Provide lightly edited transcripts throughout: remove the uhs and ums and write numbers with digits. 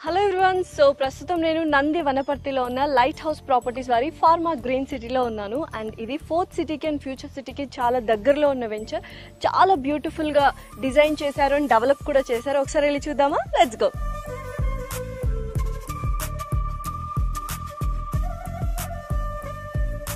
Hello everyone. So ప్రస్తుతం నేను నంది వనపర్తిలో ఉన్న లైట్ హౌస్ ప్రాపర్టీస్ వారి ఫార్మా గ్రీన్ సిటీలో ఉన్నాను. అండ్ ఇది ఫోర్త్ సిటీకి అండ్ ఫ్యూచర్ సిటీకి చాలా దగ్గరలో ఉన్న వెంచర్. చాలా బ్యూటిఫుల్గా డిజైన్ చేశారు అండ్ డెవలప్ కూడా చేశారు. ఒకసారి వెళ్ళి చూద్దామా? Let's go.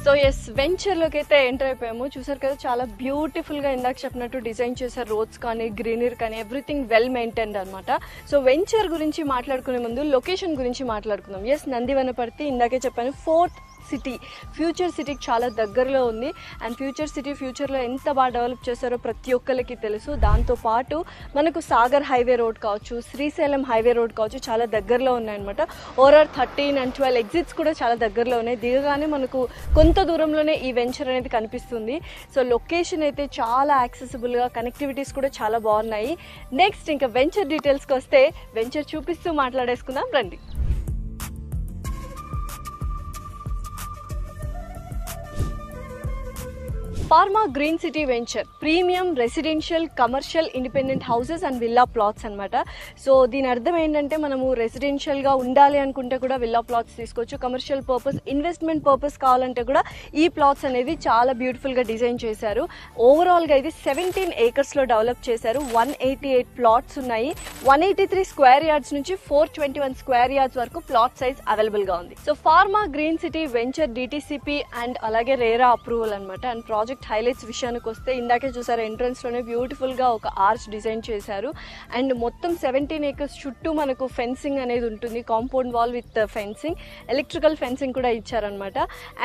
సో ఎస్, వెంచర్లోకి అయితే ఎంటర్ అయిపోయాము. చూసారు కదా, చాలా బ్యూటిఫుల్గా ఇందాక చెప్పినట్టు డిజైన్ చేశారు. రోడ్స్ కానీ గ్రీనరీ కానీ ఎవ్రీథింగ్ వెల్ మెయింటైన్డ్ అనమాట. సో వెంచర్ గురించి మాట్లాడుకునే ముందు లొకేషన్ గురించి మాట్లాడుకుందాం. ఎస్, నంది వనపర్తి ఇందాకే చెప్పాను, ఫోర్త్ సిటీ ఫ్యూచర్ సిటీకి చాలా దగ్గరలో ఉంది. అండ్ ఫ్యూచర్ సిటీ ఫ్యూచర్లో ఎంత బాగా డెవలప్ చేశారో ప్రతి ఒక్కరికి తెలుసు. దాంతోపాటు మనకు సాగర్ హైవే రోడ్ కావచ్చు, శ్రీశైలం హైవే రోడ్ కావచ్చు, చాలా దగ్గరలో ఉన్నాయన్నమాట. ఓవరాల్ 13 and 12 ఎగ్జిట్స్ కూడా చాలా దగ్గరలో ఉన్నాయి. దిగగానే మనకు కొంత దూరంలోనే ఈ వెంచర్ అనేది కనిపిస్తుంది. సో లొకేషన్ అయితే చాలా యాక్సెసిబుల్గా, కనెక్టివిటీస్ కూడా చాలా బాగున్నాయి. నెక్స్ట్ ఇంకా వెంచర్ డీటెయిల్స్కి వస్తే వెంచర్ చూపిస్తూ మాట్లాడేసుకుందాం రండి. Pharma green city venture premium residential, commercial, independent houses and villa plots అనమాట. సో దీని అర్థం ఏంటంటే, మనము రెసిడెన్షియల్గా ఉండాలి అనుకుంటే కూడా విల్లా ప్లాట్స్ తీసుకోవచ్చు. కమర్షియల్ పర్పస్, ఇన్వెస్ట్మెంట్ పర్పస్ కావాలంటే కూడా ఈ ప్లాట్స్ అనేది చాలా బ్యూటిఫుల్గా డిజైన్ చేశారు. ఓవరాల్గా ఇది 17 acresలో డెవలప్ చేశారు. 188 ప్లాట్స్ ఉన్నాయి. 183 స్క్వేర్ యార్డ్స్ నుంచి 421 స్క్వేర్ యార్డ్స్ వరకు ప్లాట్ సైజ్ అవైలబుల్గా ఉంది. So pharma green city venture DTCP and అలాగే రేరా అప్రూవల్ అనమాట. అండ్ ప్రాజెక్ట్ హైలైట్స్ విషయానికి వస్తే, ఇందాకే చూసారు ఎంట్రన్స్ లోనే బ్యూటిఫుల్ గా ఒక ఆర్చ్ డిజైన్ చేశారు. అండ్ మొత్తం 17 acres చుట్టూ మనకు ఫెన్సింగ్ అనేది ఉంటుంది. Compound wall with fencing, electrical fencing కూడా ఇచ్చారనమాట.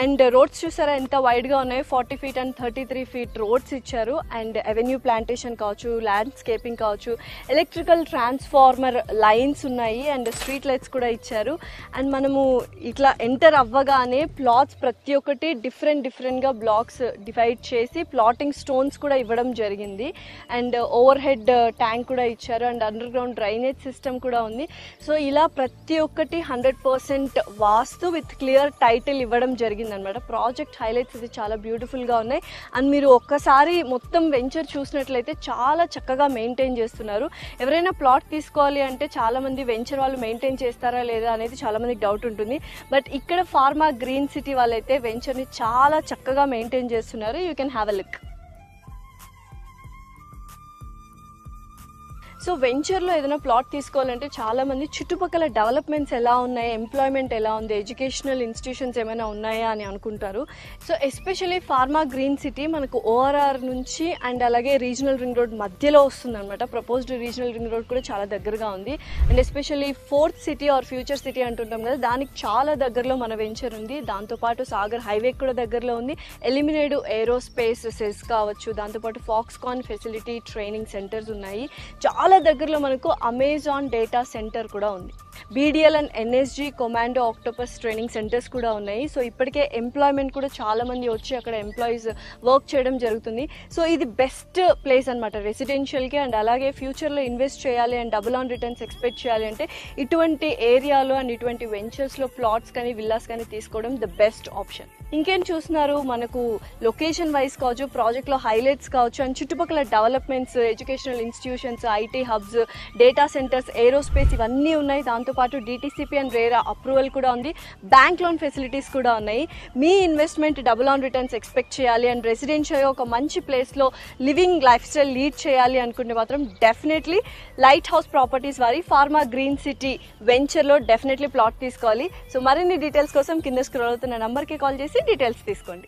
అండ్ రోడ్స్ చూసారా ఎంత వైడ్ గా ఉన్నాయో, 40 feet అండ్ 33 feet రోడ్స్ ఇచ్చారు. అండ్ అవెన్యూ ప్లాంటేషన్ కావచ్చు, ల్యాండ్స్కేపింగ్ కావచ్చు, ఎలక్ట్రికల్ ట్రాన్స్ఫార్మర్ లైన్స్ ఉన్నాయి. అండ్ స్ట్రీట్ లైట్స్ కూడా ఇచ్చారు. అండ్ మనము ఇట్లా ఎంటర్ అవ్వగానే ప్లాట్స్ ప్రతి ఒక్కటి డిఫరెంట్ గా బ్లాక్స్ డివైడ్ చేసి ప్లాటింగ్ స్టోన్స్ కూడా ఇవ్వడం జరిగింది. అండ్ ఓవర్ హెడ్ ట్యాంక్ కూడా ఇచ్చారు. And under ground drainage system కూడా ఉంది. సో ఇలా ప్రతి ఒక్కటి 100% వాస్తు విత్ క్లియర్ టైటిల్ ఇవ్వడం జరిగింది అనమాట. ప్రాజెక్ట్ హైలైట్స్ ఇది చాలా బ్యూటిఫుల్గా ఉన్నాయి. అండ్ మీరు ఒక్కసారి మొత్తం వెంచర్ చూసినట్లయితే చాలా చక్కగా మెయింటైన్ చేస్తున్నారు. ఎవరైనా ప్లాట్ తీసుకోవాలి అంటే చాలామంది వెంచర్ వాళ్ళు మెయింటైన్ చేస్తారా లేదా అనేది చాలామందికి డౌట్ ఉంటుంది. బట్ ఇక్కడ ఫార్మా గ్రీన్ సిటీ వాళ్ళైతే వెంచర్ని చాలా చక్కగా మెయింటైన్ చేస్తున్నారు. You can have a look. So వెంచర్లో ఏదైనా ప్లాట్ తీసుకోవాలంటే చాలామంది చుట్టుపక్కల డెవలప్మెంట్స్ ఎలా ఉన్నాయి, ఎంప్లాయ్మెంట్ ఎలా ఉంది, ఎడ్యుకేషనల్ ఇన్స్టిట్యూషన్స్ ఏమైనా ఉన్నాయా అని అనుకుంటారు. So especially pharma green city మనకు ORR నుంచి అండ్ అలాగే రీజనల్ రింగ్ రోడ్ మధ్యలో వస్తుంది అనమాట. ప్రపోజ్డ్ రీజనల్ రింగ్ రోడ్ కూడా చాలా దగ్గరగా ఉంది. And especially fourth city or future city అంటుంటాం కదా, దానికి చాలా దగ్గరలో మన వెంచర్ ఉంది. దాంతోపాటు సాగర్ హైవే కూడా దగ్గరలో ఉంది. ఎలిమినేడు ఏరోస్పేస్ సెస్ కావచ్చు, దాంతోపాటు ఫాక్స్కాన్ ఫెసిలిటీ ట్రైనింగ్ సెంటర్స్ ఉన్నాయి. చాలా దగ్గరలో మనకు అమెజాన్ డేటా సెంటర్ కూడా ఉంది. BDL and NSG commando octopus training centres కూడా ఉన్నాయి. సో ఇప్పటికే ఎంప్లాయ్మెంట్ కూడా చాలా మంది వచ్చి అక్కడ ఎంప్లాయీస్ వర్క్ చేయడం జరుగుతుంది. సో ఇది బెస్ట్ ప్లేస్ అనమాట రెసిడెన్షియల్కి. అండ్ అలాగే ఫ్యూచర్లో ఇన్వెస్ట్ చేయాలి and double on returns expect చేయాలి అంటే ఇటువంటి ఏరియాలో అండ్ ఇటువంటి వెంచర్స్లో ప్లాట్స్ కానీ విల్లాస్ కానీ తీసుకోవడం ద బెస్ట్ ఆప్షన్. ఇంకేం చూస్తున్నారు, మనకు లొకేషన్ వైజ్ కావచ్చు, ప్రాజెక్ట్లో హైలైట్స్ కావచ్చు, అండ్ చుట్టుపక్కల developments, educational institutions, IT hubs, data centres, aerospace ఇవన్నీ ఉన్నాయి. దాంతోపాటు DTCP అండ్ రేరా అప్రూవల్ కూడా ఉంది. బ్యాంక్ లోన్ ఫెసిలిటీస్ కూడా ఉన్నాయి. మీ investment double on returns expect చేయాలి అండ్ రెసిడెన్షియల్గా ఒక మంచి ప్లేస్లో లివింగ్ లైఫ్ స్టైల్ లీడ్ చేయాలి అనుకుంటే మాత్రం డెఫినెట్లీ లైట్ హౌస్ ప్రాపర్టీస్ వారి ఫార్మా గ్రీన్ సిటీ వెంచర్లో డెఫినెట్లీ ప్లాట్ తీసుకోవాలి. సో మరిన్ని డీటెయిల్స్ కోసం కింద స్క్రోల్ అవుతున్న నంబర్కి కాల్ చేసి డీటెయిల్స్ తీసుకోండి.